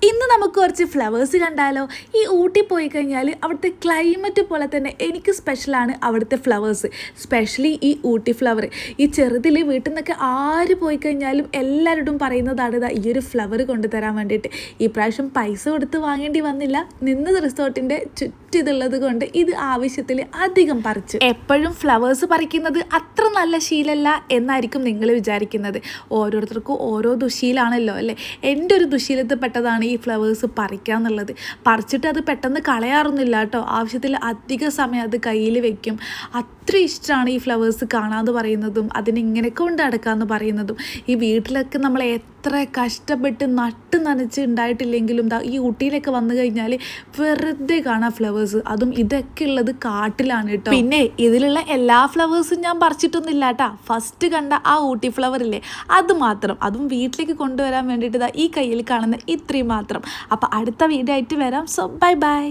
ഇന്ന് നമുക്ക് കുറച്ച് ഫ്ലവേഴ്സ് കണ്ടാലോ. ഈ ഊട്ടി പോയി കഴിഞ്ഞാൽ അവിടുത്തെ ക്ലൈമറ്റ് പോലെ തന്നെ എനിക്ക് സ്പെഷ്യലാണ് അവിടുത്തെ ഫ്ലവേഴ്സ്, സ്പെഷ്യലി ഈ ഊട്ടി ഫ്ലവർ. ഈ ചെറുതിൽ വീട്ടിൽ നിന്നൊക്കെ ആര് പോയി കഴിഞ്ഞാലും എല്ലാവരോടും പറയുന്നതാണ് ഈ ഒരു ഫ്ലവർ കൊണ്ടുതരാൻ വേണ്ടിയിട്ട്. ഈ പ്രാവശ്യം പൈസ കൊടുത്ത് വാങ്ങേണ്ടി വന്നില്ല, നിന്നത് റിസോർട്ടിൻ്റെ ചുറ്റിതുള്ളത് കൊണ്ട് ഇത് ആവശ്യത്തിൽ അധികം പറിച്ചു. എപ്പോഴും ഫ്ലവേഴ്സ് പറിക്കുന്നത് അത്ര നല്ല ശീലമല്ല എന്നായിരിക്കും നിങ്ങൾ വിചാരിക്കുന്നത്. ഓരോരുത്തർക്കും ഓരോ ദുശീലാണല്ലോ അല്ലേ. എൻ്റെ ഒരു ദുശീലത്തിൽ പെട്ടതാണ് ഈ ഫ്ലവേഴ്സ് പറിക്കുക എന്നുള്ളത്. പറിച്ചിട്ട് അത് പെട്ടെന്ന് കളയാറൊന്നുമില്ല കേട്ടോ, ആവശ്യത്തിൽ അധിക സമയം അത് കയ്യിൽ വെക്കും. അത്ര ഇഷ്ടമാണ് ഈ ഫ്ലവേഴ്സ് കാണാമെന്ന് പറയുന്നതും അതിനിങ്ങനെ കൊണ്ട് നടക്കാമെന്ന് പറയുന്നതും. ഈ വീട്ടിലൊക്കെ നമ്മൾ എത്ര കഷ്ടപ്പെട്ട് നട്ട് നനച്ച് ഉണ്ടായിട്ടില്ലെങ്കിലും ഈ ഊട്ടിയിലൊക്കെ വന്നു കഴിഞ്ഞാൽ വെറുതെ കാണാം ഫ്ലവേഴ്സ്. അതും ഇതൊക്കെ ഉള്ളത് കാട്ടിലാണ് കേട്ടോ. പിന്നെ ഇതിലുള്ള എല്ലാ ഫ്ലവേഴ്സും ഞാൻ പറിച്ചിട്ടൊന്നുമില്ല കേട്ടോ. ഫസ്റ്റ് കണ്ട ആ ഊട്ടി ഫ്ലവർ ഇല്ലേ, അത് മാത്രം, അതും വീട്ടിലേക്ക് കൊണ്ടുവരാൻ വേണ്ടിയിട്ട് ഈ കയ്യിൽ കാണുന്ന ഇത്രയും മാത്രം. അപ്പോൾ അടുത്ത വീഡിയോ ആയിട്ട് വരാം. So bye bye.